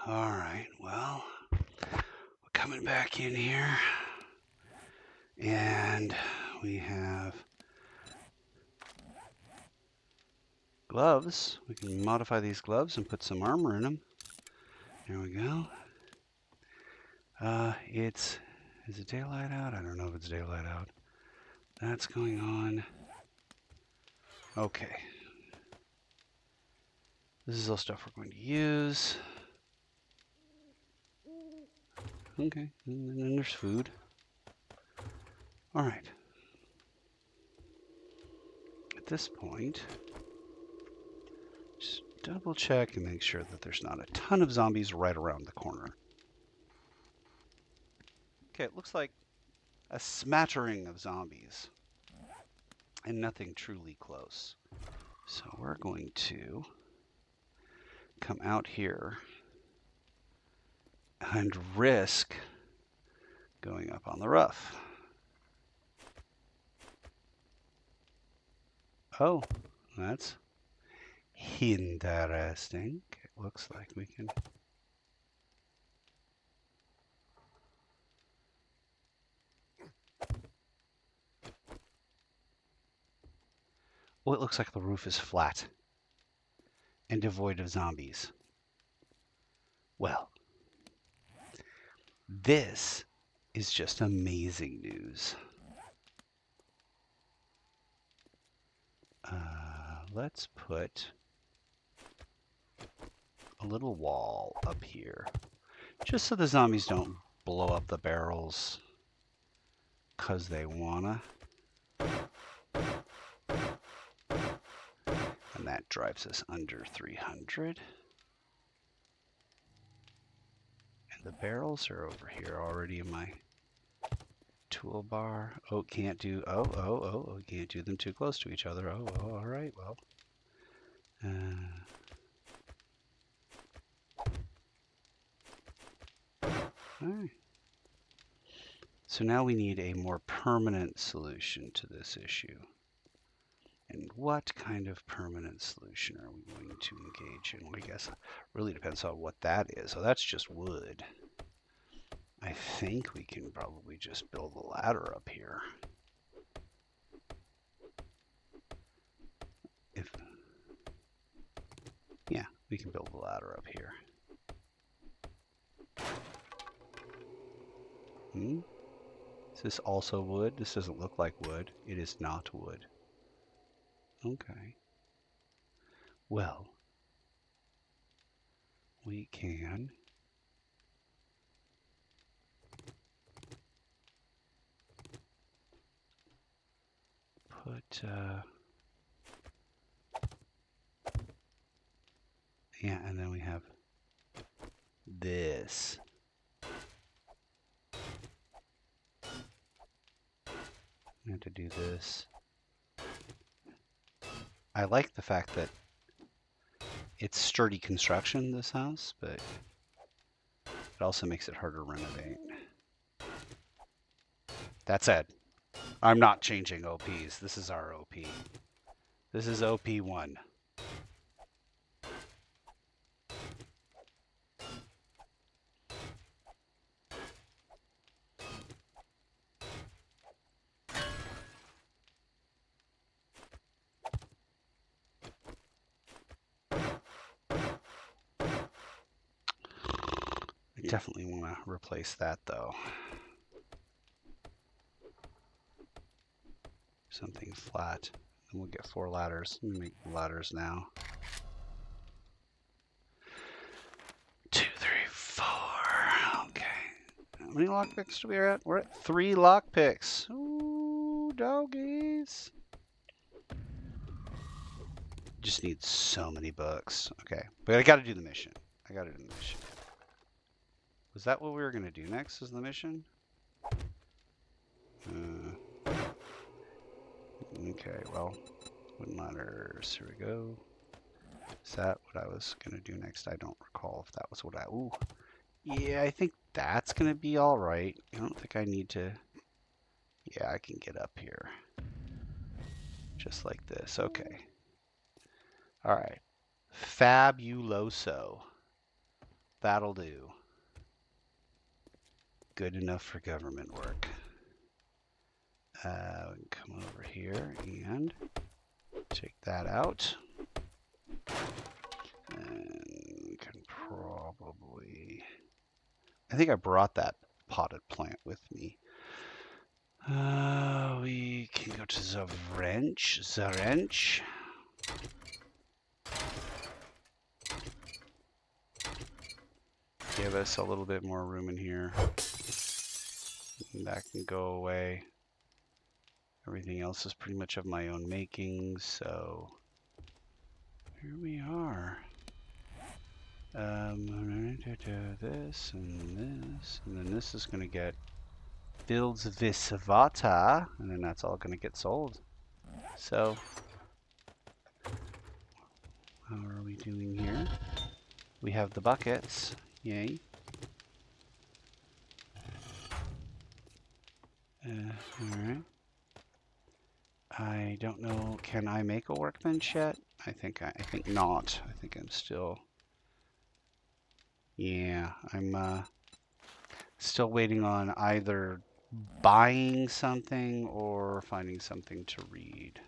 All right, well, we're coming back in here, and we have gloves. We can modify these gloves and put some armor in them. There we go. Is it daylight out? I don't know if it's daylight out. That's going on. Okay. This is all stuff we're going to use. Okay, and then there's food. All right. At this point, just double check and make sure that there's not a ton of zombies right around the corner. Okay, it looks like a smattering of zombies and nothing truly close. So we're going to come out here and risk going up on the roof. Oh, that's interesting. It looks like we can... Well, it looks like the roof is flat and devoid of zombies. Well, this is just amazing news. Let's put a little wall up here, just so the zombies don't blow up the barrels because they wanna. And that drives us under 300. And the barrels are over here already in my toolbar. Oh, can't do, can't do them too close to each other. Oh, all right, well. All right. So now we need a more permanent solution to this issue. And what kind of permanent solution are we going to engage in? Well, I guess it really depends on what that is. So that's just wood. I think we can probably just build a ladder up here. Yeah, we can build a ladder up here. Is this also wood? This doesn't look like wood. It is not wood. Okay. Well, we can put, yeah, and then we have this. We have to do this. I like the fact that it's sturdy construction, this house, but it also makes it harder to renovate. That said, I'm not changing OPs. This is our OP. This is OP1. I definitely want to replace that, though. Something flat. And we'll get 4 ladders. Let me make ladders now. 2, 3, 4. Okay. How many lockpicks do we at? We're at 3 lockpicks. Ooh, doggies. Just need so many books. Okay. But I gotta do the mission. I gotta do the mission. Was that what we were gonna do next, is the mission? Okay, well, wooden ladders, here we go. Is that what I was gonna do next? I don't recall if that was what I, ooh. Yeah, I think that's gonna be all right. I don't think I need to, yeah, I can get up here. Just like this, okay. All right, fabuloso. That'll do. Good enough for government work. We can come over here and take that out. And we can probably... I think I brought that potted plant with me. We can go to the wrench. Give us a little bit more room in here. That can go away. Everything else is pretty much of my own making, so here we are. This and this, and then this is going to get builds this vata, and then that's all going to get sold. So, how are we doing here? We have the buckets. Yay. Alright. I don't know, can I make a workbench yet? I think not. I think I'm still... Yeah, I'm still waiting on either buying something or finding something to read.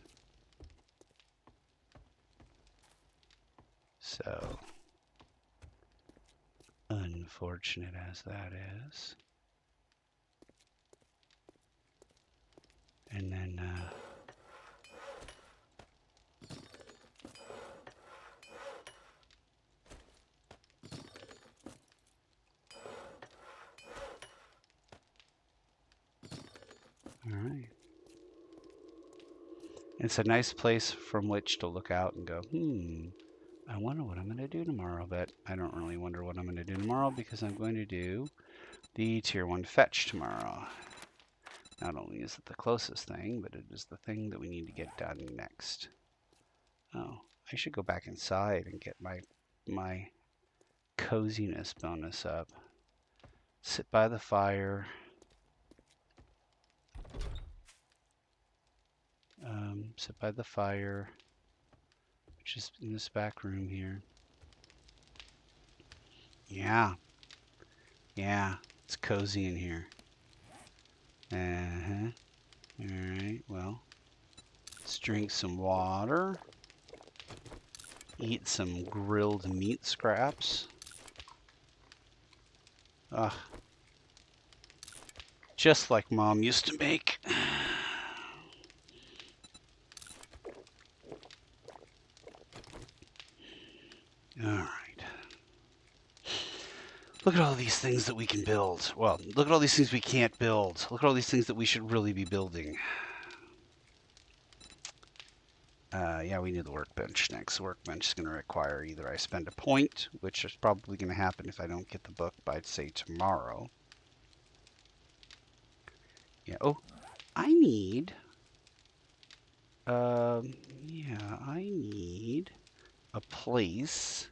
So, unfortunate as that is. And then, all right. It's a nice place from which to look out and go, I wonder what I'm going to do tomorrow, but I don't really wonder what I'm going to do tomorrow because I'm going to do the Tier 1 fetch tomorrow. Not only is it the closest thing, but it is the thing that we need to get done next. Oh, I should go back inside and get my coziness bonus up. Sit by the fire. Sit by the fire, which is in this back room here. Yeah, it's cozy in here. Alright, well, let's drink some water. Eat some grilled meat scraps. Ugh. Just like Mom used to make. Alright. Look at all these things that we can build. Well, look at all these things we can't build. Look at all these things that we should really be building. Yeah, we need the workbench next. The workbench is going to require either I spend a point, which is probably going to happen if I don't get the book by, say, tomorrow. Yeah, oh, I need... yeah, I need a place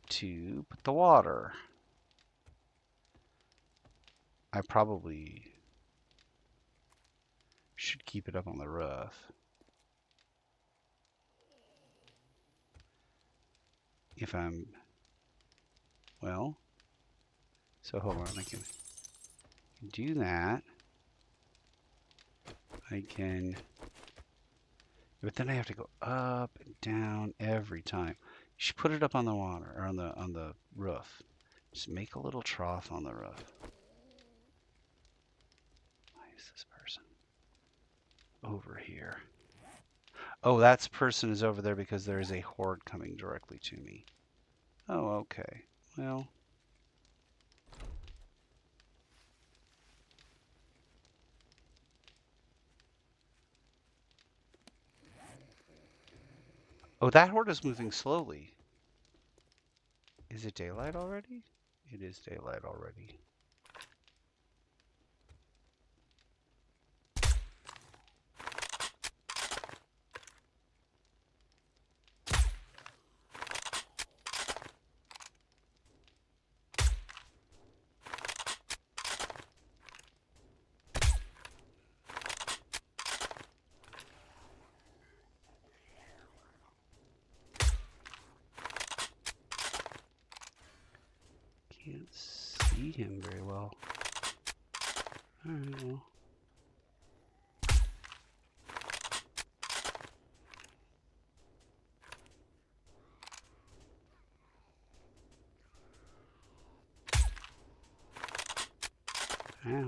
to put the water. I probably should keep it up on the roof. If I'm, well, so hold on, I can do that. I can, but then I have to go up and down every time. You should put it up on the water, or on the roof. Just make a little trough on the roof. Why is this person over here? Oh, that person is over there because there is a horde coming directly to me. Oh, okay. Well, oh, that horde is moving slowly. Is it daylight already? It is daylight already. Can't see him very well. Alright, well. Yeah.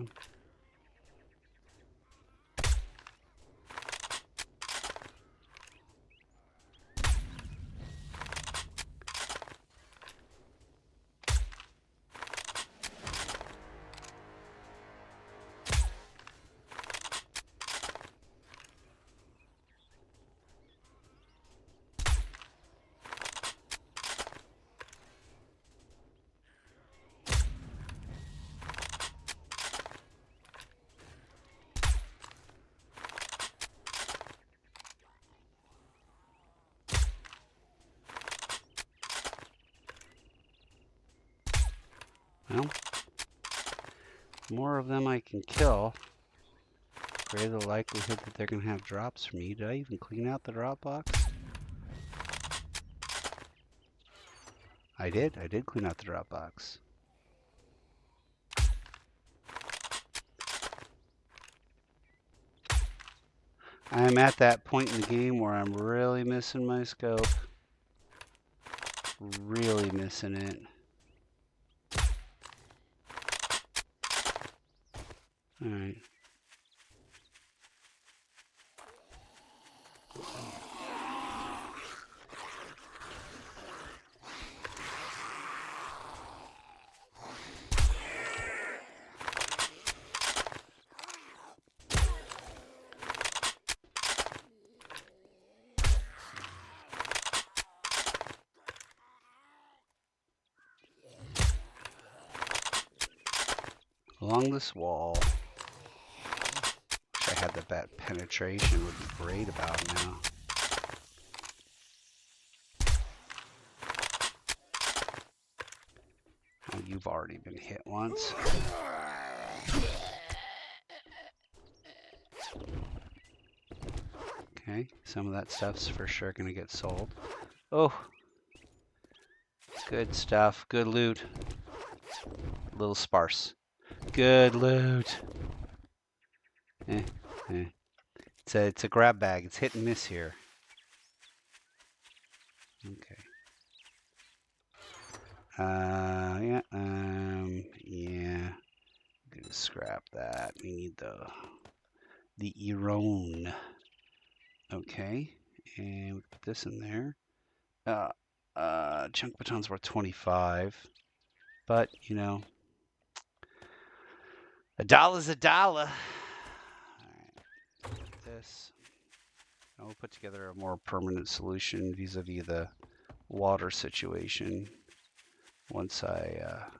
Well, more of them I can kill, greater the likelihood that they're going to have drops for me. Did I even clean out the drop box? I did clean out the drop box. I'm at that point in the game where I'm really missing my scope. Really missing it. Alright. Along this wall. Wish I had the bat penetration would be great about now. Oh, you've already been hit once. Okay, some of that stuff's for sure gonna get sold. Oh, good stuff, good loot. A little sparse. Good loot. It's a grab bag. It's hit and miss here. Okay. Yeah. Yeah. I'm gonna scrap that. We need the Iron. Okay, and we put this in there. Chunk baton's worth 25, but you know, a dollar's a dollar. All right, this. And we'll put together a more permanent solution vis-a-vis the water situation. Once at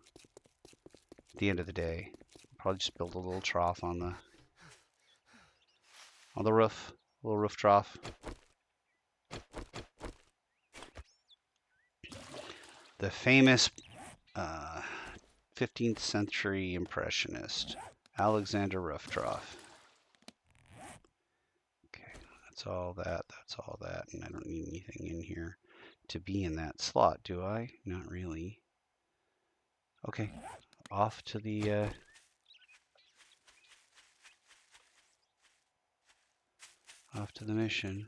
the end of the day, probably just build a little trough on the roof, a little roof trough. The famous 15th century impressionist Alexander Roof Trough. Okay, that's all that, and I don't need anything in here to be in that slot, do I? Not really. Okay, off to the mission.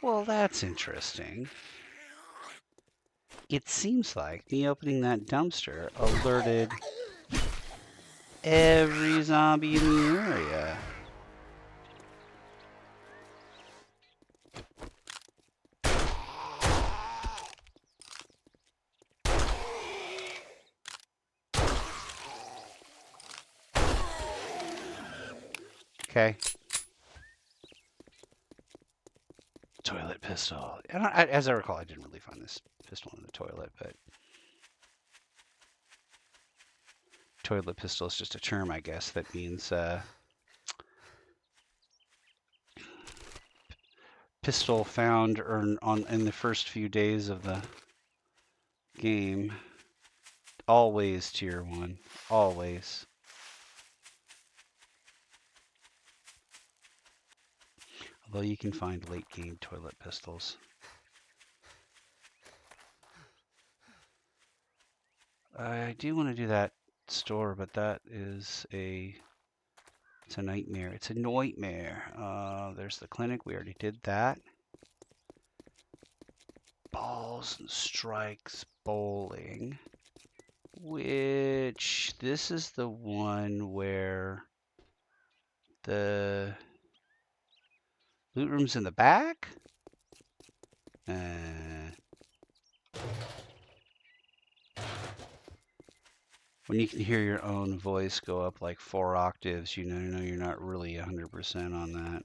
Well, that's interesting. It seems like me opening that dumpster alerted every zombie in the area. Okay. Toilet pistol. As I recall, I didn't really find this pistol in the toilet, but toilet pistol is just a term, I guess, that means pistol found in the first few days of the game. Always tier 1. Always. Well, you can find late game toilet pistols. I do want to do that store, but that is it's a nightmare. It's a nightmare. There's the clinic. We already did that. Balls and strikes bowling. Which, this is the one where the loot room's in the back? When you can hear your own voice go up like 4 octaves, you know you're not really 100% on that.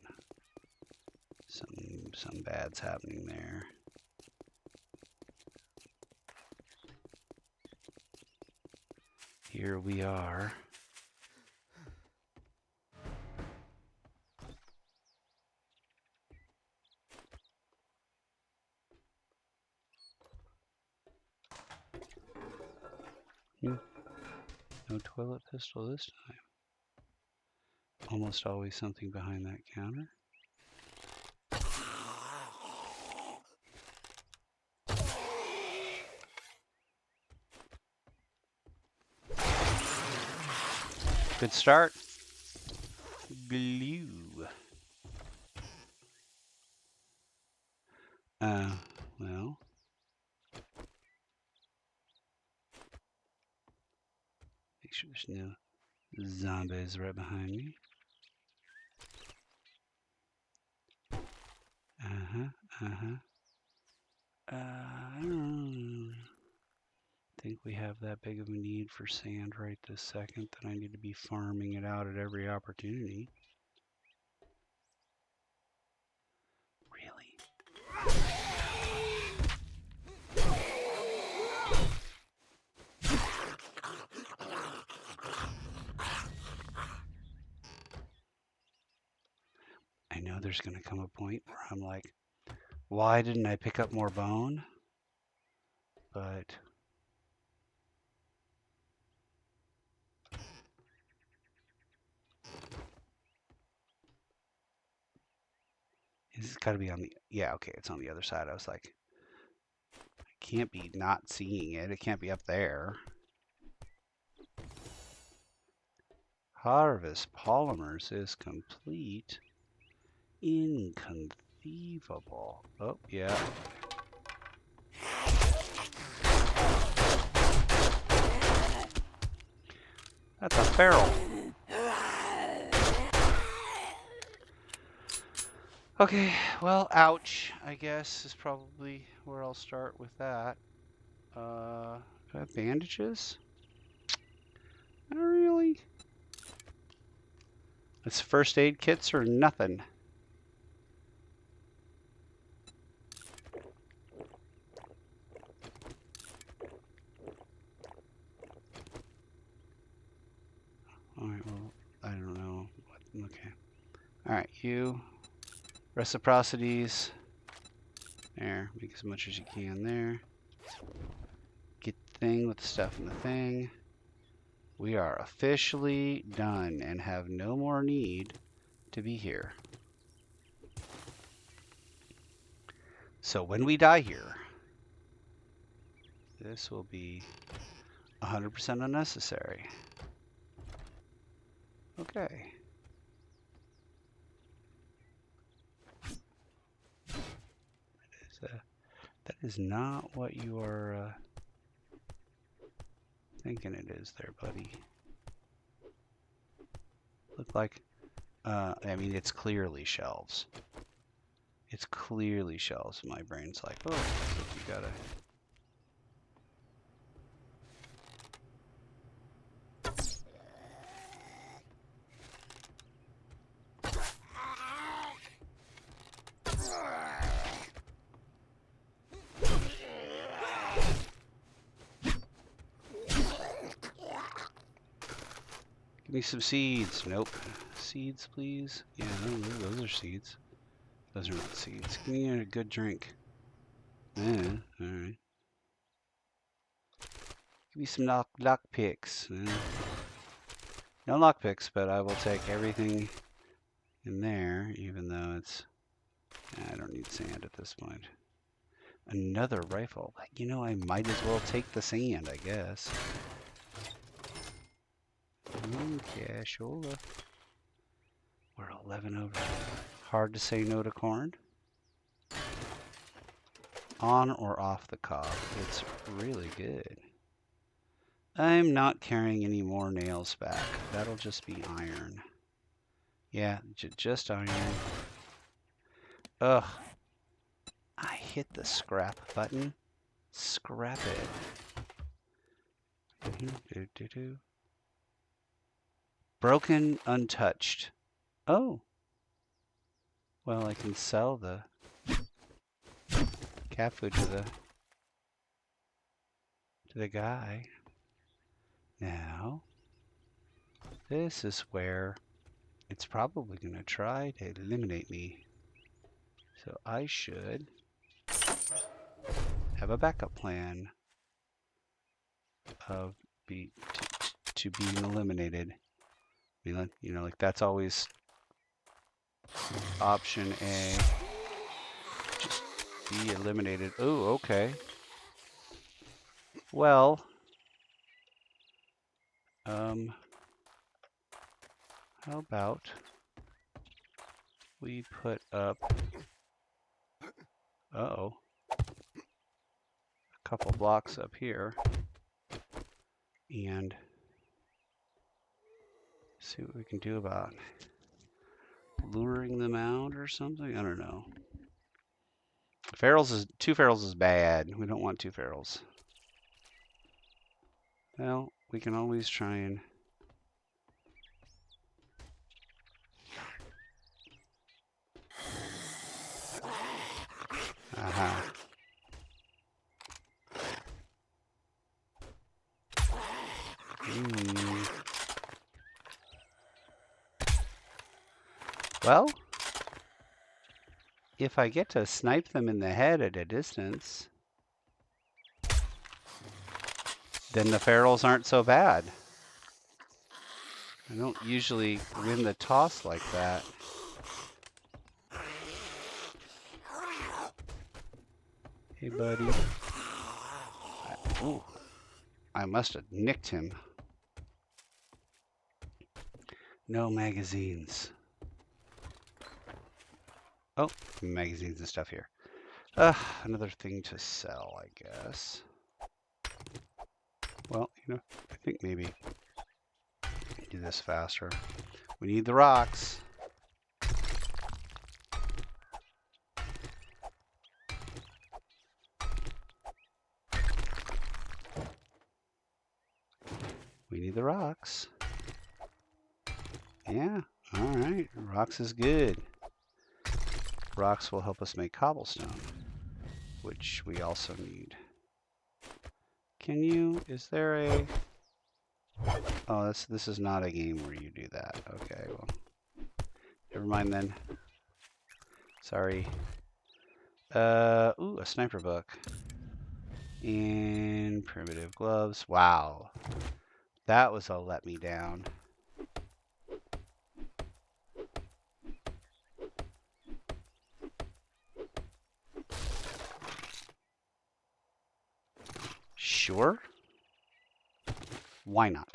Some bad's happening there. Here we are. No toilet pistol this time. Almost always something behind that counter. Good start. Blue. Well. Make sure there's no zombies right behind me. I don't think we have that big of a need for sand right this second that I need to be farming it out at every opportunity. Really? I know there's going to come a point where I'm like, why didn't I pick up more bone? But it's got to be on the, yeah, okay, it's on the other side. I was like, I can't be not seeing it. It can't be up there. Harvest Polymers is complete. Inconceivable. Oh, yeah. That's a feral. Okay, well, ouch, I guess, is probably where I'll start with that. Do I have bandages? Not really. It's first aid kits or nothing. Alright, well, I don't know. Okay. Alright, you. Reciprocities. There, make as much as you can there. Get the thing with the stuff in the thing. We are officially done and have no more need to be here. So when we die here, this will be 100% unnecessary. Okay. That is not what you are thinking it is there, buddy. Look like, I mean, it's clearly shelves. It's clearly shelves. My brain's like, oh, you gotta. Give me some seeds. Nope. Seeds, please. Yeah, those are seeds. Those are not seeds. Give me a good drink. Yeah, alright. Give me some lock picks. No lock picks, but I will take everything in there, even though it's I don't need sand at this point. Another rifle. You know, I might as well take the sand, I guess. Cashola. We're 11 over. Hard to say no to corn. On or off the cob. It's really good. I'm not carrying any more nails back. That'll just be iron. Yeah, just iron. Ugh. I hit the scrap button. Scrap it. Broken, untouched. Oh. Well, I can sell the cat food to the guy. Now, this is where it's probably going to try to eliminate me. So I should have a backup plan of to being eliminated. You know, like that's always option A. Just be eliminated. Oh, okay. Well, how about we put up, a couple blocks up here and see what we can do about luring them out or something. I don't know. Two ferals is bad. We don't want two ferals. Well, we can always try and aha. Well, if I get to snipe them in the head at a distance, then the ferals aren't so bad. I don't usually win the toss like that. Hey, buddy. Oh, I must have nicked him. No magazines. Oh, magazines and stuff here. Another thing to sell, I guess. Well, you know, I think maybe do this faster. We need the rocks. We need the rocks. Yeah, all right. Rocks is good. Rocks will help us make cobblestone, which we also need. Can you, is there a, oh, this is not a game where you do that. Okay, well, never mind then. Sorry. Ooh, a sniper book. And primitive gloves. Wow. That was a let me down. Sure. Why not?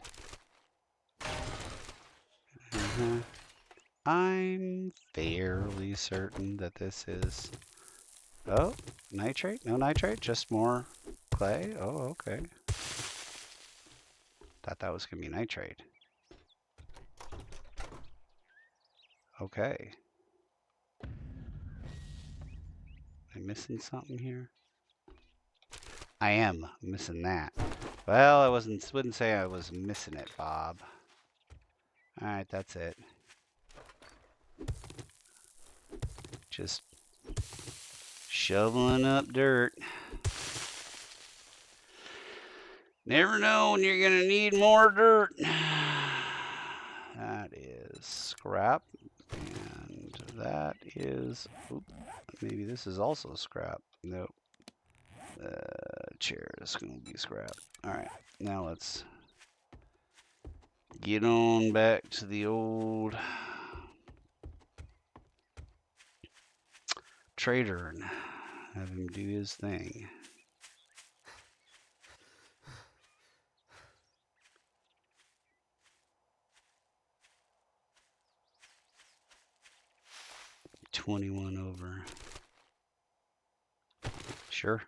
I'm fairly certain that this is... Oh, nitrate? No nitrate, just more clay? Oh, okay. Thought that was going to be nitrate. Okay. Am I missing something here? I am missing that. Well, I wouldn't say I was missing it, Bob. Alright, that's it. Just shoveling up dirt. Never know when you're gonna need more dirt. That is scrap. And that is, oops, maybe this is also scrap. Nope. Chair is gonna be scrap. Alright, now let's get on back to the old trader and have him do his thing. $21 over. Sure.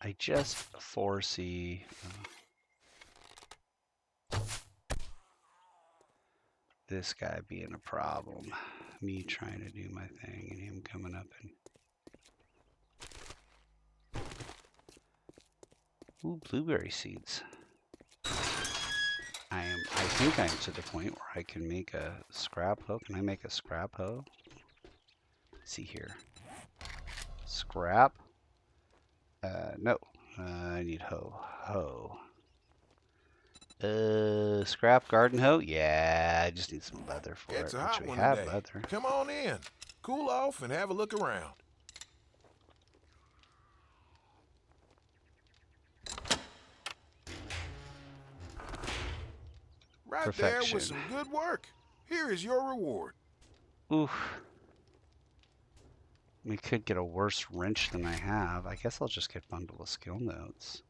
I just foresee this guy being a problem. Me trying to do my thing and him coming up and... Ooh, blueberry seeds. I think I'm to the point where I can make a scrap hoe. Can I make a scrap hoe? Let's see here. Scrap. No. I need hoe. Hoe. Scrap garden hoe? Yeah, I just need some leather for It's it, a which hot we one have today. leather. Come on in. Cool off and have a look around. Right Perfection. there with some good work. Here is your reward. Oof. We could get a worse wrench than I have. I guess I'll just get bundle of skill notes.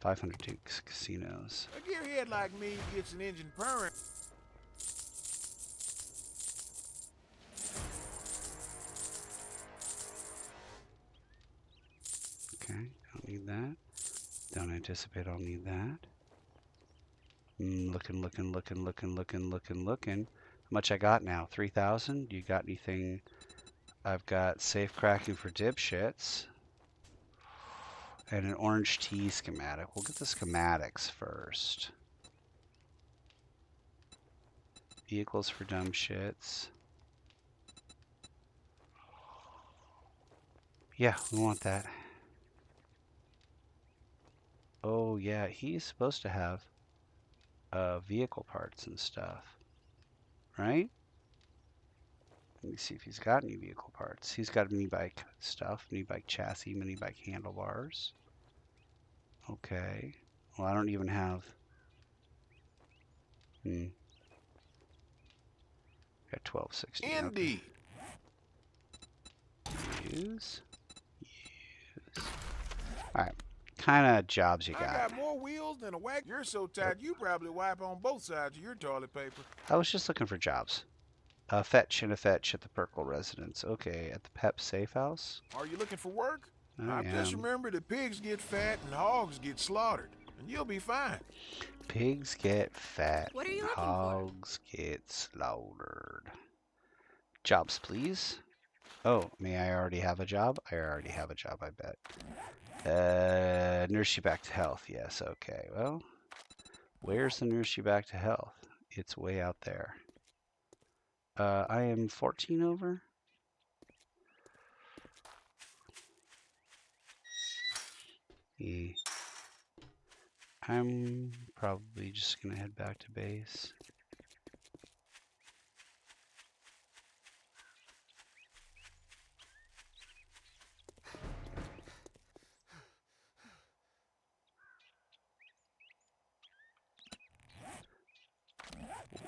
500 Dukes casinos. A gearhead like me gets an engine purring. Okay, don't need that. Don't anticipate I'll need that. Looking. How much I got now? 3,000? You got anything? I've got safe cracking for dipshits. And an orange tea schematic. We'll get the schematics first. Vehicles for dumb shits. Yeah, we want that. Oh yeah, he's supposed to have vehicle parts and stuff, right? Let me see if he's got any vehicle parts. He's got mini bike stuff, mini bike chassis, mini bike handlebars. Okay. Well, I don't even have... Got 1260. Indeed. Okay. Use. Alright. Kind of jobs you got? I got more wheels than a wagon. You're so tight you probably wipe on both sides of your toilet paper. I was just looking for jobs. A fetch and a fetch at the Perkle residence. Okay, at the Pep Safe House. Are you looking for work? I just am. remember that pigs get fat and hogs get slaughtered, and you'll be fine. Pigs get fat. What are you looking hogs get slaughtered. Jobs, please. Oh, may I already have a job? I already have a job, I bet. Nurse you back to health. Yes, okay. Well, where's the nurse you back to health? It's way out there. I am 14 over. Yeah. I'm probably just gonna head back to base.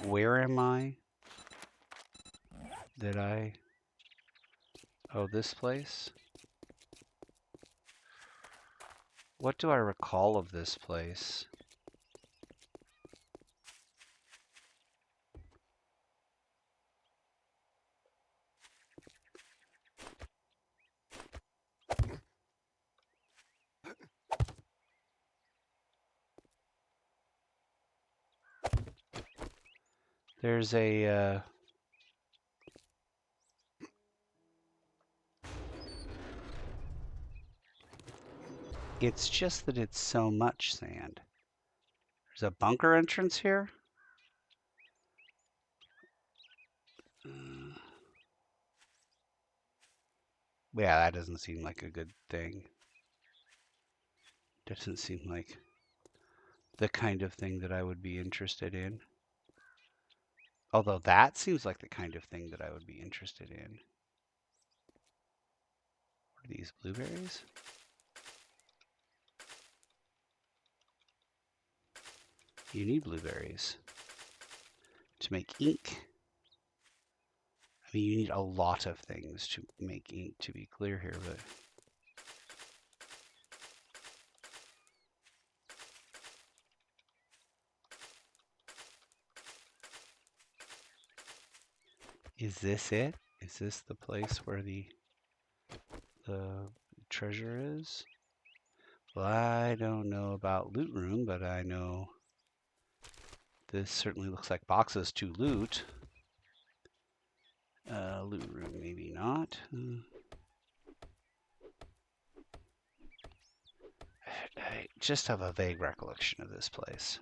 Where am I? Did I? Oh, this place? What do I recall of this place? There's a, it's just that it's so much sand. There's a bunker entrance here? Yeah, that doesn't seem like a good thing. Doesn't seem like the kind of thing that I would be interested in. Although that seems like the kind of thing that I would be interested in. What are these, blueberries? You need blueberries. to make ink. I mean, you need a lot of things to make ink, to be clear here, but is this it? Is this the place where the treasure is? Well, I don't know about loot room, but I know this certainly looks like boxes to loot. Loot room, maybe not. I just have a vague recollection of this place.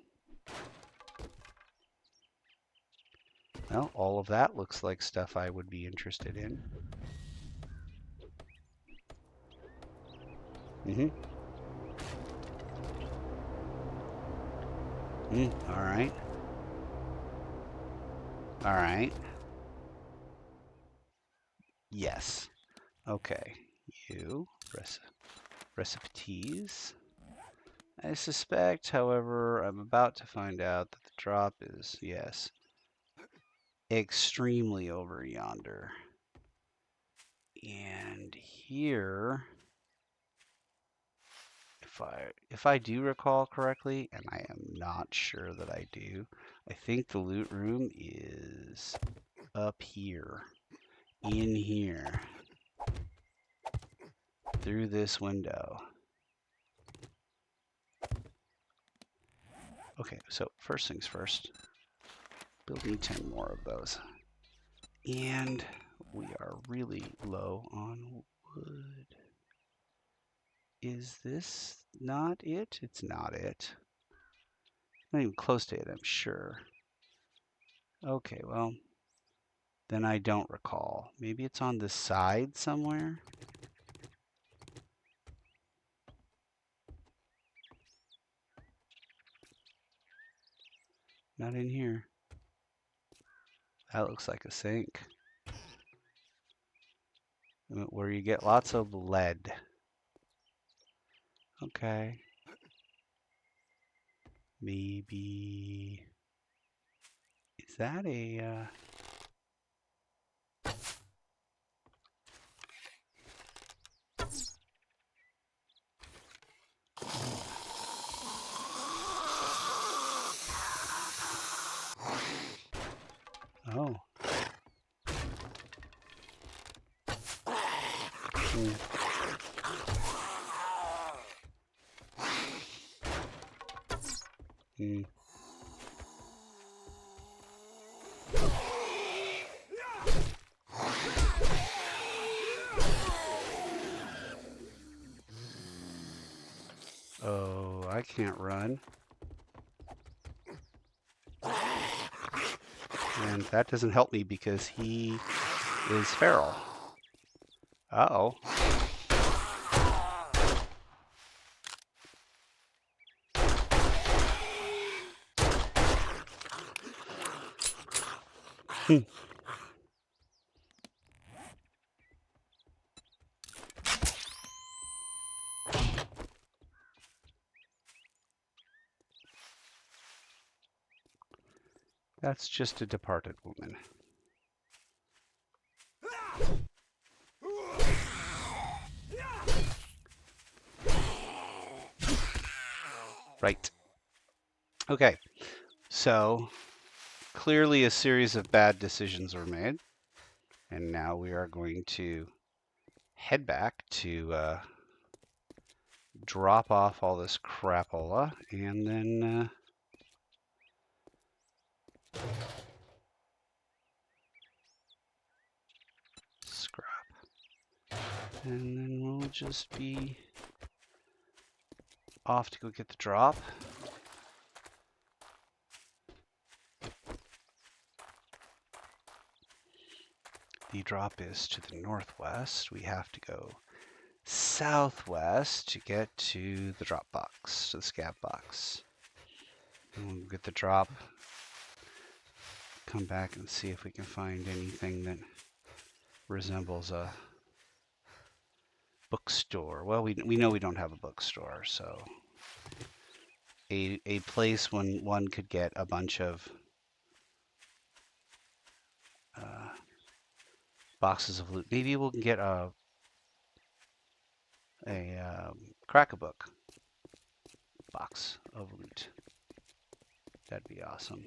Well, all of that looks like stuff I would be interested in. All right. All right. Yes. Okay. You. Recipes. I suspect, however, I'm about to find out that the drop is, yes, extremely over yonder. And here, if I do recall correctly, and I am not sure that I do, I think the loot room is up here, in here, through this window. Okay, so first things first, build me 10 more of those. And we are really low on wood. Is this not it? It's not it. Not even close to it, I'm sure. Okay, well, then I don't recall. Maybe it's on the side somewhere? Not in here. That looks like a sink. Where you get lots of lead. Okay. Maybe... Is that a... Oh. Hmm. Oh, I can't run. And that doesn't help me because he is feral. Uh-oh. That's just a departed woman. Right. Okay. So, clearly a series of bad decisions were made. And now we are going to head back to drop off all this crapola and then scrap. And then we'll just be off to go get the drop. The drop is to the northwest. We have to go southwest to get to the drop box, to the scab box. And we'll get the drop, come back and see if we can find anything that resembles a bookstore. Well, we know we don't have a bookstore, so a place when one could get a bunch of boxes of loot. Maybe we can get a crack-a-book box of loot. That'd be awesome.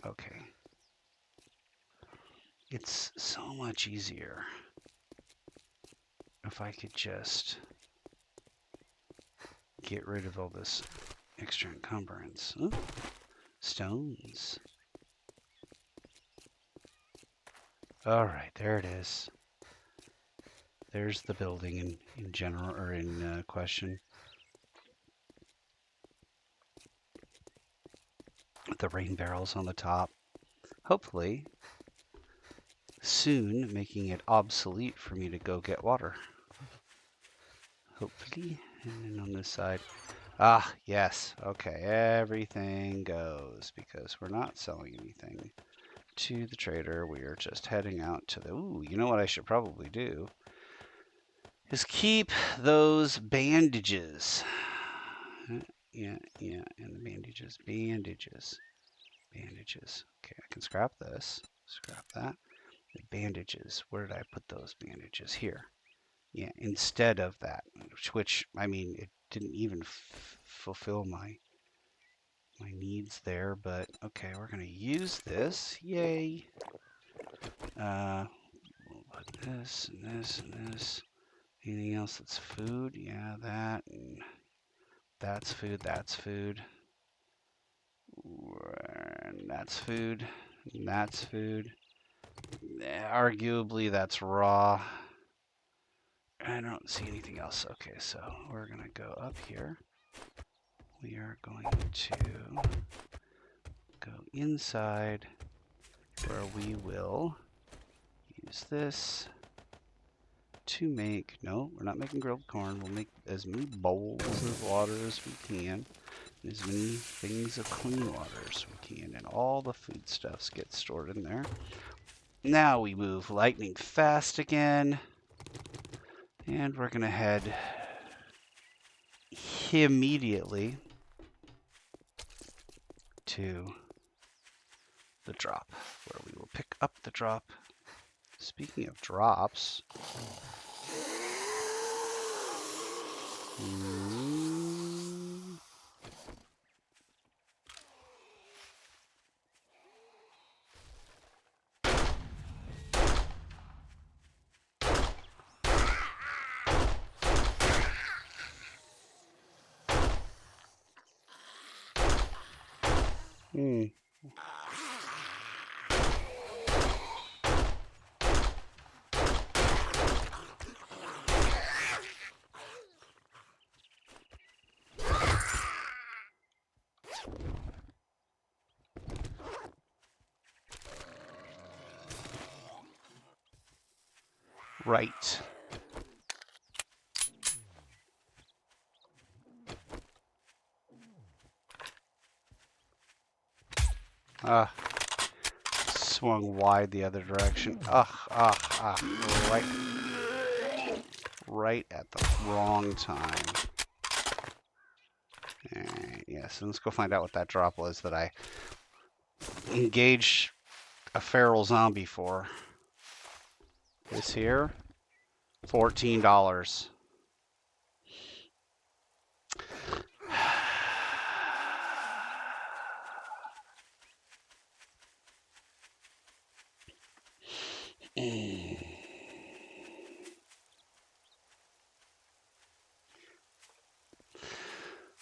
Okay. It's so much easier if I could just get rid of all this extra encumbrance. Ooh, stones. All right, there it is. There's the building in general, or in question. The rain barrels on the top. Hopefully, soon making it obsolete for me to go get water. Hopefully. And then on this side. Ah, yes. Okay, everything goes because we're not selling anything to the trader. We are just heading out to the... Ooh, you know what I should probably do? Is keep those bandages. Yeah, and the bandages. Okay, I can scrap this. Scrap that. The bandages. Where did I put those bandages? Here. Yeah, instead of that, which I mean, it didn't even fulfill my needs there, but okay, we're gonna use this. Yay! We'll put this and this and this. Anything else that's food? Yeah, that and that's food. That's food. And that's food. And that's food. Arguably, that's raw. I don't see anything else. Okay, so we're gonna go up here. We are going to go inside where we will use this to make, no, we're not making grilled corn. We'll make as many bowls of water as we can, and as many things of clean water as we can, and all the foodstuffs get stored in there. Now we move lightning fast again, and we're going to head immediately to the drop, where we will pick up the drop. Speaking of drops, right. Swung wide the other direction. Right at the wrong time. Alright, yeah, so let's go find out what that drop was that I engaged a feral zombie for. This here, $14.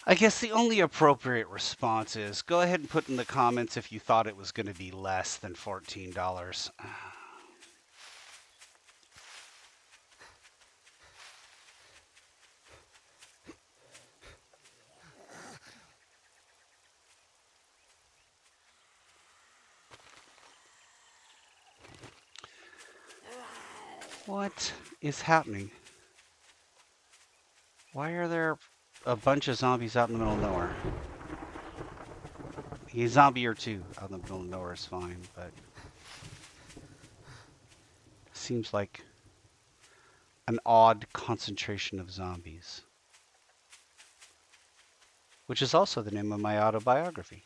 I guess the only appropriate response is go ahead and put in the comments if you thought it was going to be less than $14. What is happening? Why are there a bunch of zombies out in the middle of nowhere? A zombie or two out in the middle of nowhere is fine, but seems like an odd concentration of zombies. Which is also the name of my autobiography.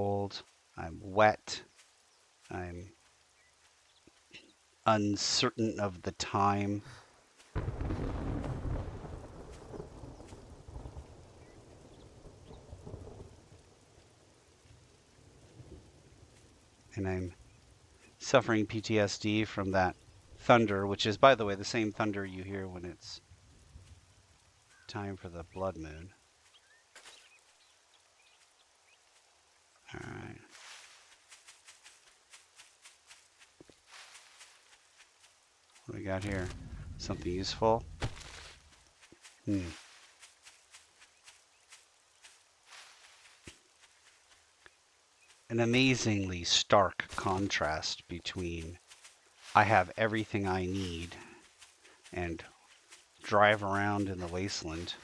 cold. I'm wet. I'm uncertain of the time. And I'm suffering PTSD from that thunder, which is, by the way, the same thunder you hear when it's time for the blood moon. All right. What do we got here? Something useful? An amazingly stark contrast between I have everything I need and drive around in the wasteland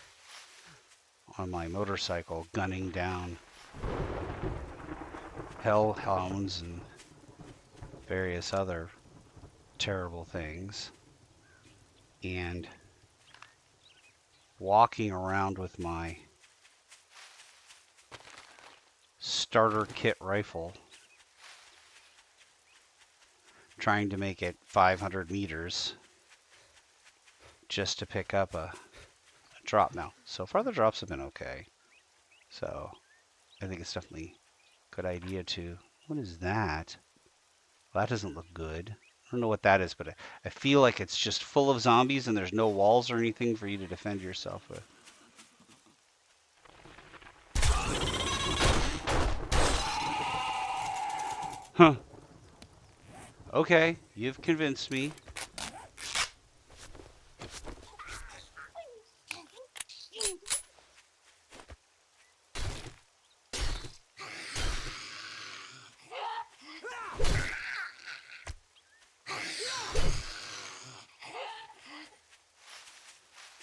on my motorcycle gunning down hellhounds and various other terrible things, and walking around with my starter kit rifle trying to make it 500 meters just to pick up a drop. Now, so far the drops have been okay, so I think it's definitely a good idea to... What is that? Well, that doesn't look good. I don't know what that is, but I feel like it's just full of zombies and there's no walls or anything for you to defend yourself with. Huh. Okay, you've convinced me.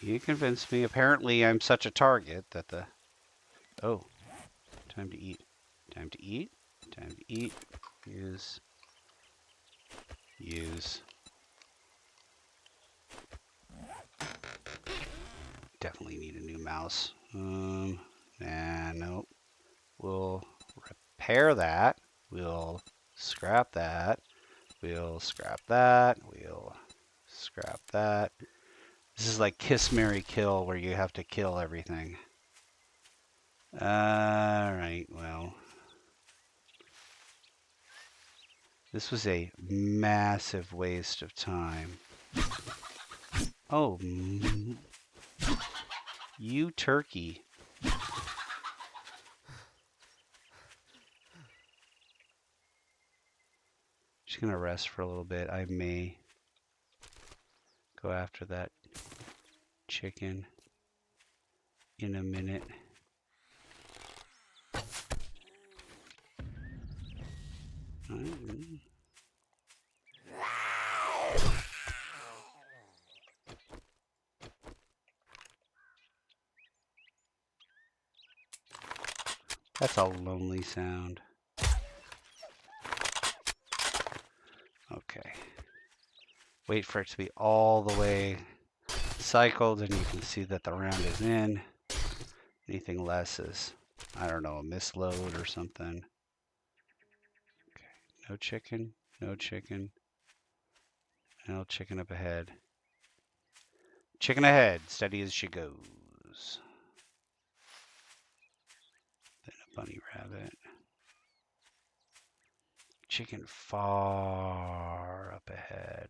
You convinced me. Apparently I'm such a target that the... Oh, time to eat. Time to eat. Time to eat. Use. Definitely need a new mouse. Nope. We'll repair that. We'll scrap that. We'll scrap that. We'll scrap that. This is like Kiss, Marry, Kill, where you have to kill everything. Alright, well. This was a massive waste of time. Oh, you turkey. Just gonna rest for a little bit. I may go after that chicken in a minute. That's a lonely sound. Okay. Wait for it to be all the way cycled and you can see that the round is in. Anything less is, I don't know, a misload or something. Okay. No chicken, no chicken. No chicken up ahead. Chicken ahead, steady as she goes. Then a bunny rabbit. Chicken far up ahead.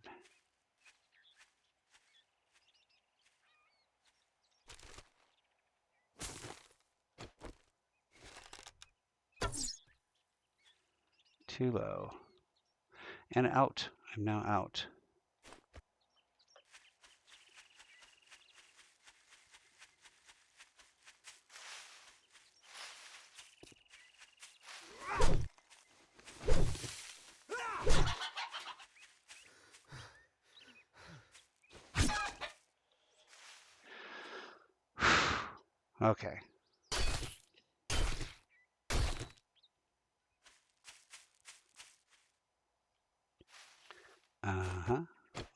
Too low. And out. I'm now out. Okay.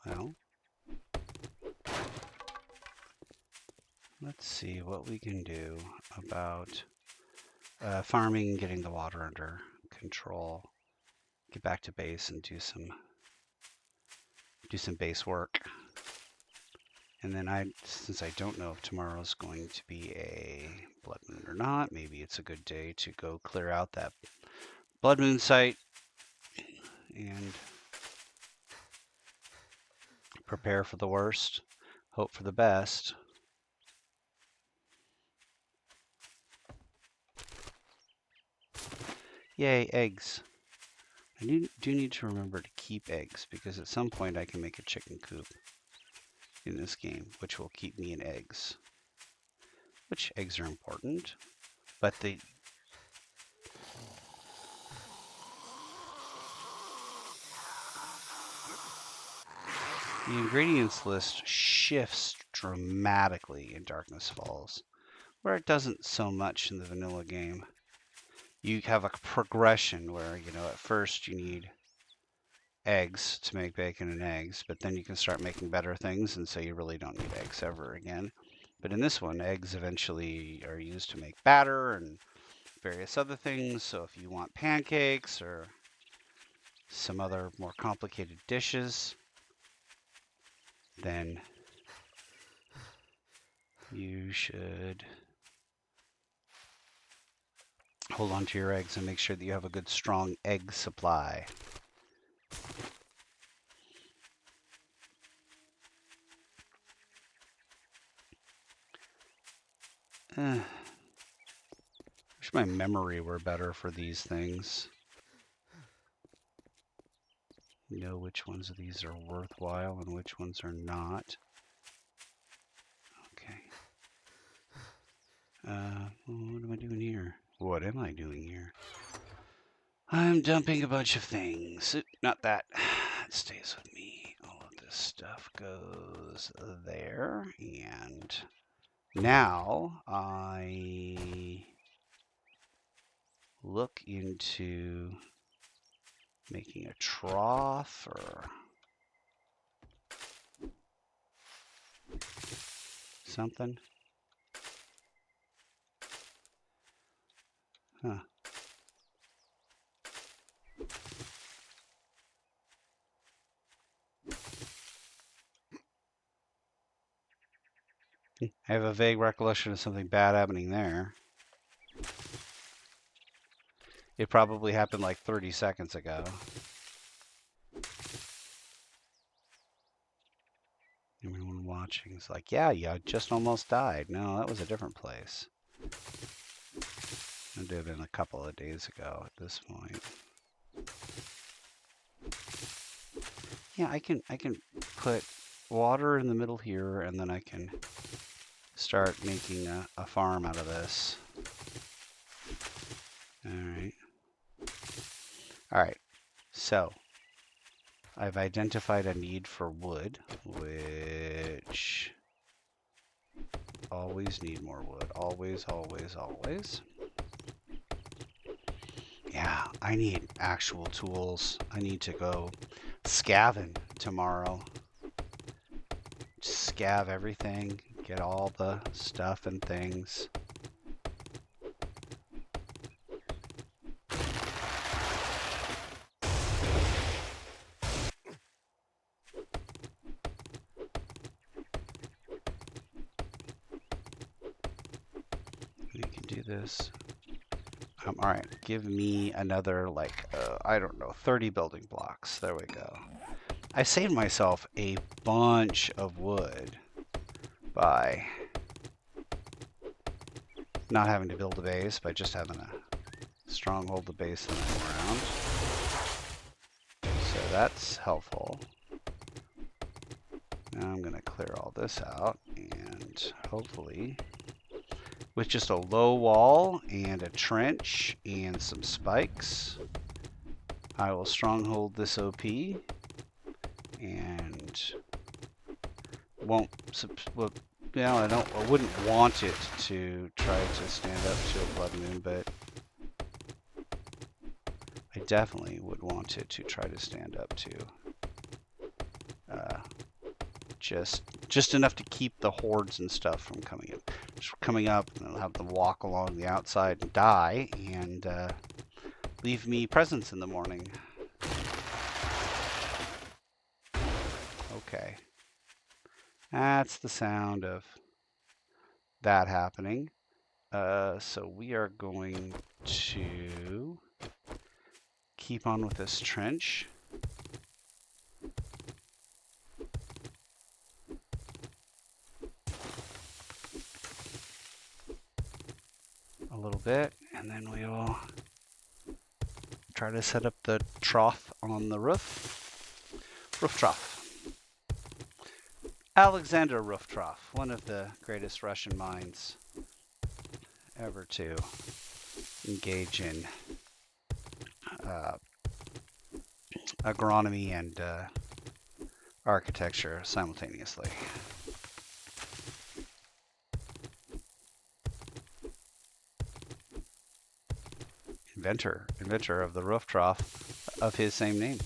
Well, let's see what we can do about farming, getting the water under control, get back to base and do some base work. And then since I don't know if tomorrow's going to be a blood moon or not, maybe it's a good day to go clear out that blood moon site and prepare for the worst, hope for the best. Yay, eggs. I do need to remember to keep eggs because at some point I can make a chicken coop in this game, which will keep me in eggs. Which eggs are important, but the ingredients list shifts dramatically in Darkness Falls, where it doesn't so much in the vanilla game. You have a progression where, at first you need eggs to make bacon and eggs, but then you can start making better things, and so you really don't need eggs ever again. But in this one, eggs eventually are used to make batter and various other things. So if you want pancakes or some other more complicated dishes, then you should hold on to your eggs and make sure that you have a good strong egg supply. Wish my memory were better for these things. Know which ones of these are worthwhile and which ones are not. Okay. What am I doing here? What am I doing here? I'm dumping a bunch of things. Not that. It stays with me. All of this stuff goes there. And now I look into making a trough or something. Huh. I have a vague recollection of something bad happening there. It probably happened like 30 seconds ago. Everyone watching is like, yeah, you just almost died. No, that was a different place. It would have been a couple of days ago at this point. Yeah, I can put water in the middle here, and then I can start making a farm out of this. All right. So I've identified a need for wood, which always need more wood. Always, always, always. Yeah, I need actual tools. I need to go scaveng tomorrow. Scav everything, get all the stuff and things. You can do this. All right, give me another, I don't know, 30 building blocks. There we go. I saved myself a bunch of wood by not having to build a base, by just having a stronghold the base and then around. So that's helpful. Now I'm going to clear all this out, and hopefully with just a low wall and a trench and some spikes, I will stronghold this OP and won't, well, I wouldn't want it to try to stand up to a blood moon, but I definitely would want it to try to stand up to just Just enough to keep the hordes and stuff from coming up. Just coming up, and I'll have them walk along the outside and die, and leave me presents in the morning. Okay. That's the sound of that happening. So we are going to keep on with this trench. A little bit, and then we'll try to set up the trough on the roof. Roof trough. Alexander Roof Trough, one of the greatest Russian minds ever to engage in agronomy and architecture simultaneously. Inventor of the roof trough of his same name.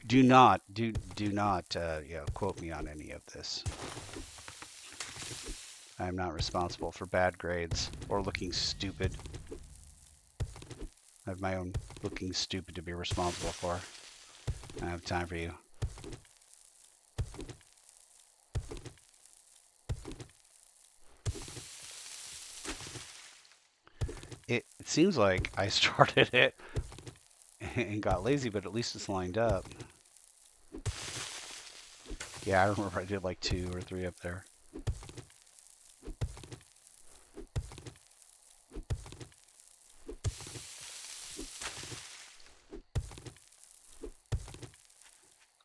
Do not quote me on any of this. I am not responsible for bad grades or looking stupid. I have my own looking stupid to be responsible for. I don't have time for you. It seems like I started it and got lazy, but at least it's lined up. Yeah, I remember I did like 2 or 3 up there.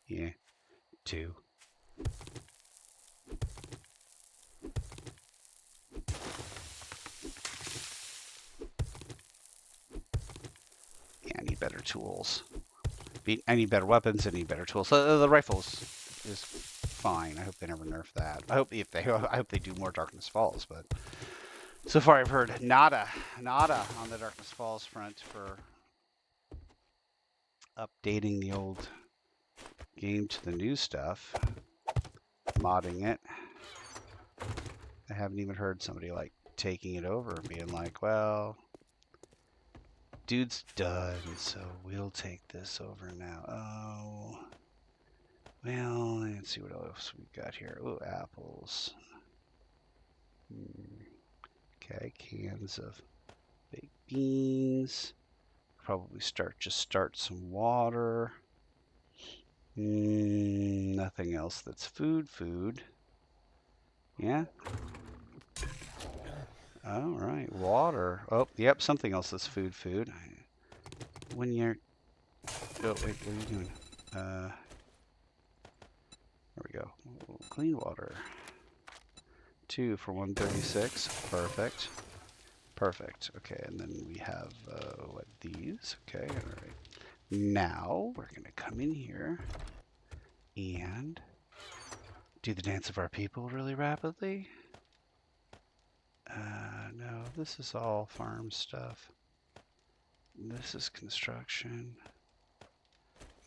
Yeah, 2. Yeah, I need better tools. I need better weapons. I need better tools. The rifles is fine. I hope they never nerf that. I hope they do more Darkness Falls, but so far I've heard nada on the Darkness Falls front for updating the old game to the new stuff, modding it. I haven't even heard somebody like taking it over and being like, well, dude's done, so we'll take this over now. Oh, well, let's see what else we've got here. Oh, apples. Okay, cans of baked beans. Probably start some water. Nothing else that's food. Yeah. All right, water. Oh, yep, something else that's food. When you're... Oh, wait, what are you doing? There we go. Clean water. 2 for 136. Perfect. Okay, and then we have, what, these? Okay, all right. Now, we're going to come in here and do the dance of our people really rapidly. No, this is all farm stuff. This is construction,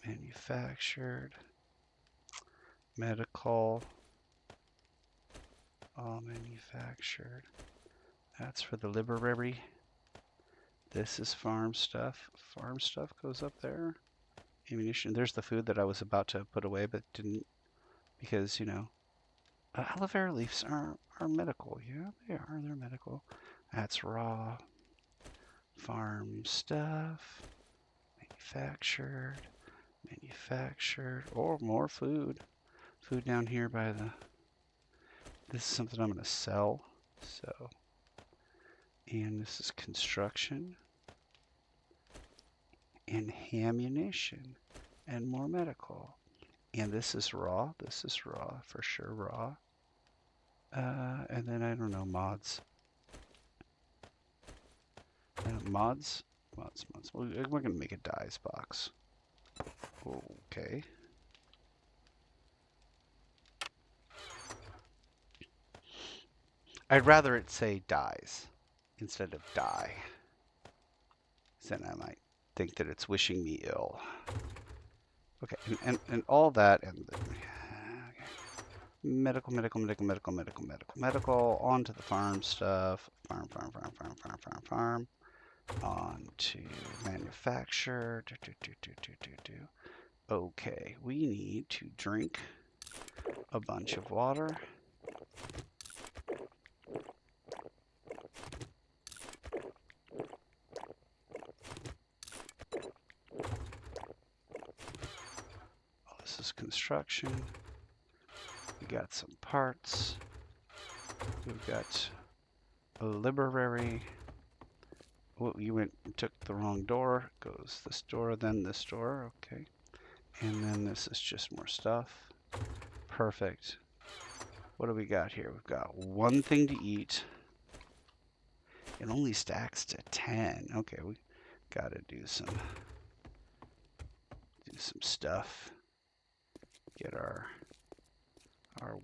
manufactured, medical, all manufactured. That's for the library. This is farm stuff. Farm stuff goes up there. Ammunition. There's the food that I was about to put away but didn't because, you know, aloe vera leaves are medical. Yeah, they are. They're medical. That's raw. Farm stuff. Manufactured. Or more food. Food down here by the... This is something I'm going to sell. So... And this is construction. And ammunition. And more medical. And this is raw. This is raw. For sure raw. And then, I don't know, mods. Mods. We're going to make a dyes box. Okay. I'd rather it say dyes instead of die. Then I might think that it's wishing me ill. Okay, and all that, and Medical. Onto the farm stuff. Farm. On to manufacture. Okay, we need to drink a bunch of water. Oh, this is construction. We got some parts. We've got a library. Oh, you took the wrong door. Goes this door, then this door. Okay. And then this is just more stuff. Perfect. What do we got here? We've got one thing to eat. It only stacks to 10. Okay, we gotta do some stuff. Get our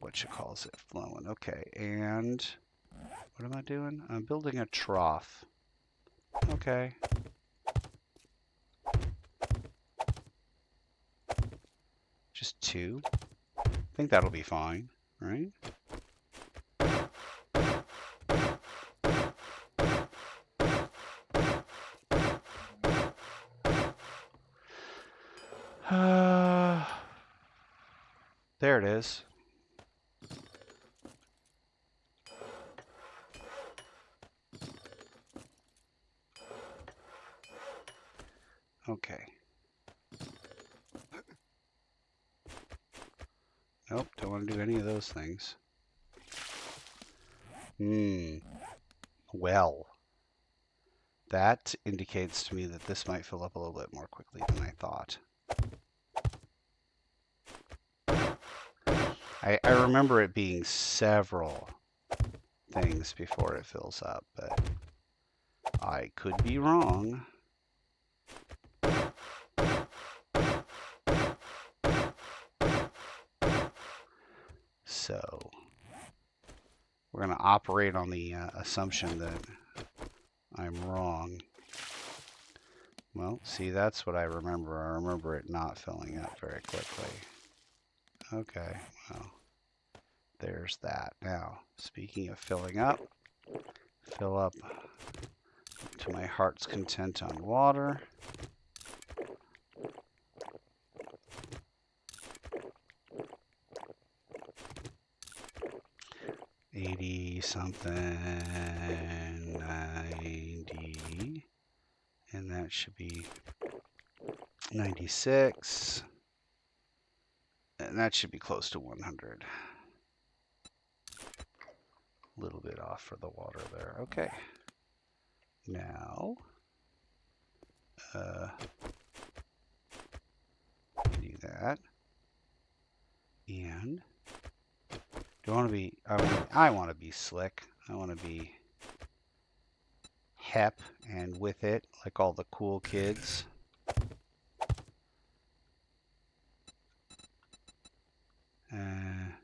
whatchamacallit flowing. Okay, and what am I doing? I'm building a trough. Okay. Just 2. I think that'll be fine, right? There it is. Okay. Nope, don't want to do any of those things. Well, that indicates to me that this might fill up a little bit more quickly than I thought. I remember it being several things before it fills up, but I could be wrong. So we're going to operate on the assumption that I'm wrong. Well, see, that's what I remember. I remember it not filling up very quickly. Okay, well, there's that. Now, speaking of filling up, fill up to my heart's content on water. Something 90, and that should be 96, and that should be close to 100. A little bit off for the water there. Okay. Now, do that, and do I want to be? I want to be slick. I want to be hep and with it, like all the cool kids. And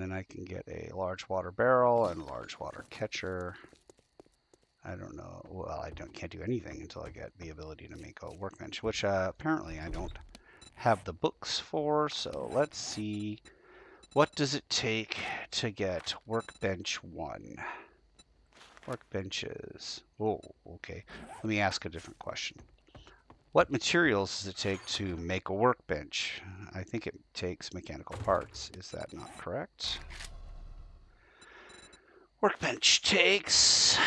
then I can get a large water barrel and a large water catcher. I don't know. Well, can't do anything until I get the ability to make a workbench, which apparently I don't have the books for. So let's see. What does it take to get workbench 1? Workbenches. Oh, okay. Let me ask a different question. What materials does it take to make a workbench? I think it takes mechanical parts. Is that not correct? Workbench takes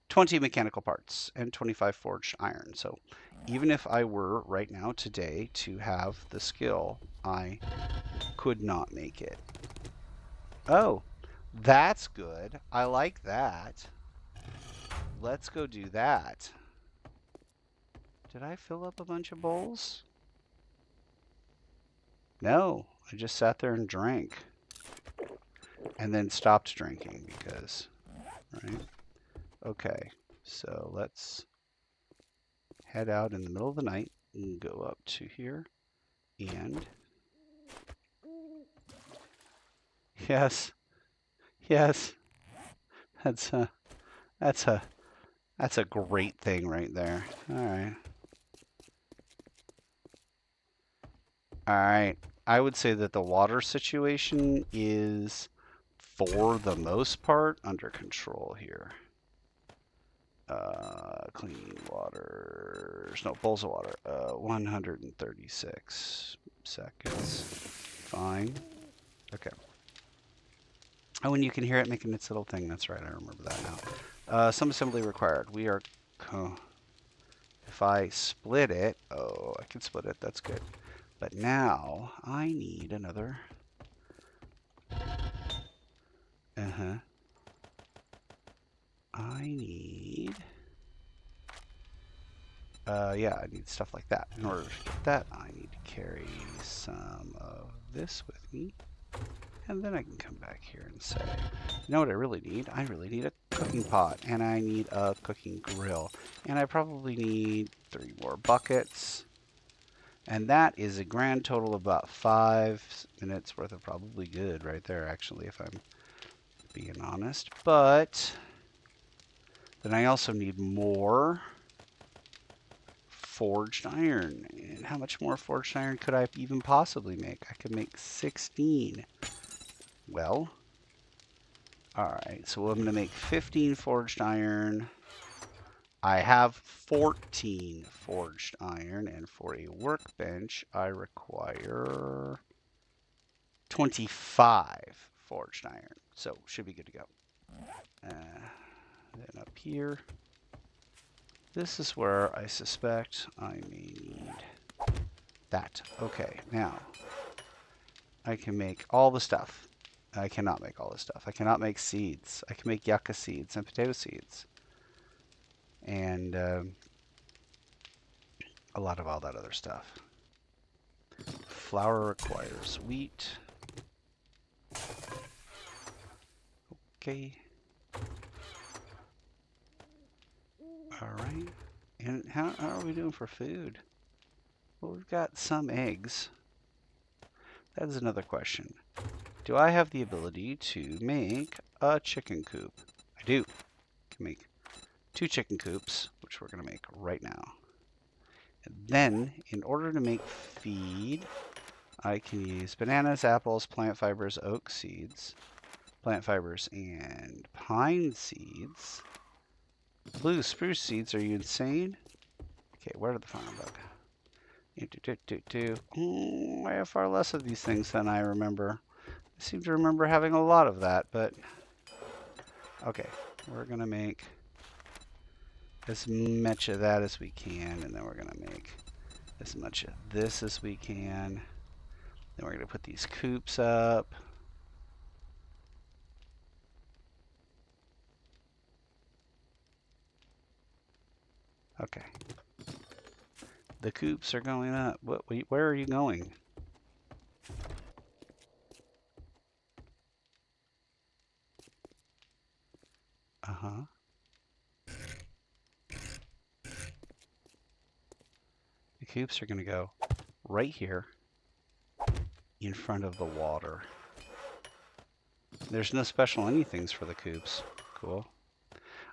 20 mechanical parts and 25 forged iron. So even if I were right now today to have the skill, I could not make it. Oh, that's good. I like that. Let's go do that. Did I fill up a bunch of bowls? No, I just sat there and drank. And then stopped drinking because, right? Okay, so let's head out in the middle of the night and go up to here. And yes, that's That's a great thing right there. All right. All right. I would say that the water situation is, for the most part, under control here. Clean waters. No, bowls of water. 136 seconds. Fine. Okay. Oh, and you can hear it making its little thing. That's right. I remember that now. Some assembly required. We are... if I split it... Oh, I can split it. That's good. But now I need another... I need... yeah, I need stuff like that. In order to get that, I need to carry some of this with me. And then I can come back here and say, you know what I really need? I really need a cooking pot, and I need a cooking grill. And I probably need 3 more buckets. And that is a grand total of about 5 minutes worth of probably good right there, actually, if I'm being honest. But then I also need more forged iron. And how much more forged iron could I even possibly make? I could make 16. Well, alright, so I'm going to make 15 forged iron. I have 14 forged iron, and for a workbench, I require 25 forged iron. So, should be good to go. Then up here, this is where I suspect I may need that. Okay, now, I can make all the stuff. I cannot make all this stuff. I cannot make seeds. I can make yucca seeds and potato seeds. And a lot of all that other stuff. Flour requires wheat. Okay. Alright. And how are we doing for food? Well, we've got some eggs. That is another question. Do I have the ability to make a chicken coop? I do. I can make 2 chicken coops, which we're going to make right now. And then, in order to make feed, I can use bananas, apples, plant fibers, oak seeds, plant fibers, and pine seeds. Blue spruce seeds, are you insane? Okay, where did the farm bug? I have far less of these things than I remember. I seem to remember having a lot of that, but... Okay, we're going to make as much of that as we can, and then we're going to make as much of this as we can. Then we're going to put these coops up. Okay. The coops are going up. Where are you going? Uh-huh. The coops are going to go right here in front of the water. There's no special anythings for the coops. Cool.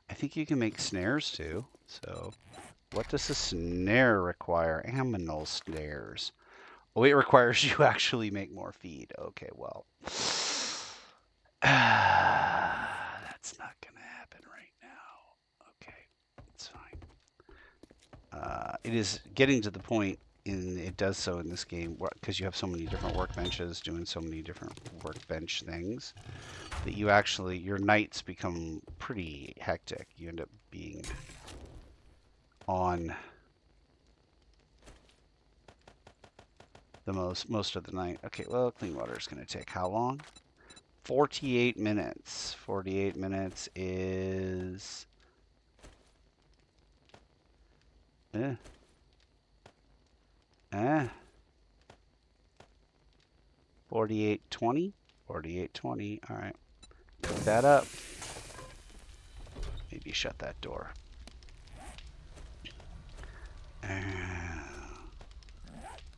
I think you can make snares too. So, what does a snare require? Aminal snares. Oh, it requires you actually make more feed. Okay, well. That's not going to happen right now. Okay, it's fine. It is getting to the point, and it does so in this game, because you have so many different workbenches doing so many different workbench things, that you actually, your nights become pretty hectic. You end up being on the most of the night. Okay, well, clean water is going to take how long? 48 minutes. 48 minutes is... 48:20? 48:20. All right. Pick that up. Maybe shut that door.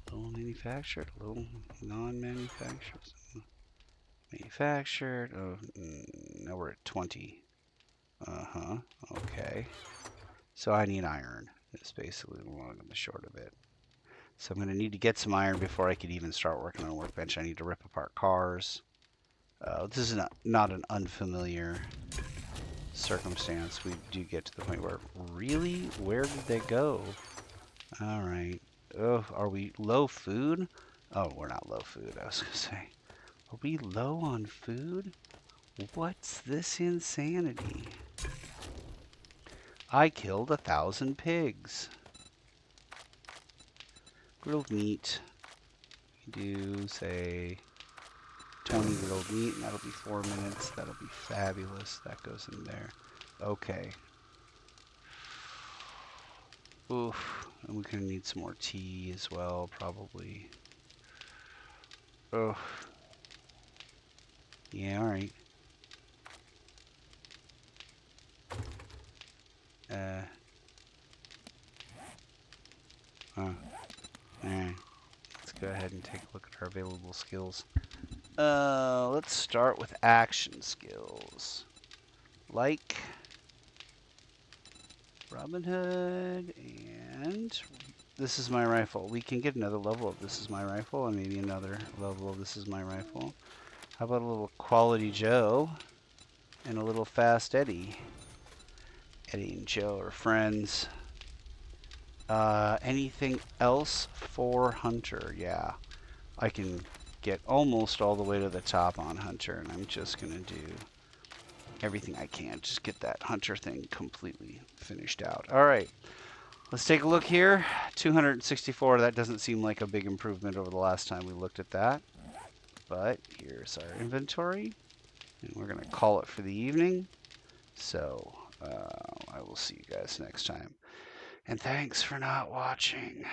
Little manufactured, little non-manufactured. Manufactured. Oh, now we're at 20. Uh-huh. Okay. So I need iron. That's basically the long and the short of it. So I'm going to need to get some iron before I could even start working on a workbench. I need to rip apart cars. This is not an unfamiliar circumstance. We do get to the point where, really? Where did they go? All right. Oh, are we low food? Oh, we're not low food, I was going to say. Are we low on food? What's this insanity? I killed 1,000 pigs. Grilled meat. Do, say, 20 grilled meat, and that'll be 4 minutes. That'll be fabulous. That goes in there. Okay. Oof. And we're going to need some more tea as well, probably. Oh. Yeah, alright. Alright. Let's go ahead and take a look at our available skills. Let's start with action skills. Like Robin Hood, and this is my rifle. We can get another level of this is my rifle, and maybe another level of this is my rifle. How about a little Quality Joe and a little Fast Eddie? Eddie and Joe are friends. Anything else for Hunter? Yeah, I can get almost all the way to the top on Hunter, and I'm just gonna do everything I can. Just get that Hunter thing completely finished out. All right, let's take a look here. 264, that doesn't seem like a big improvement over the last time we looked at that. But here's our inventory, and we're gonna call it for the evening. So I will see you guys next time. And thanks for not watching.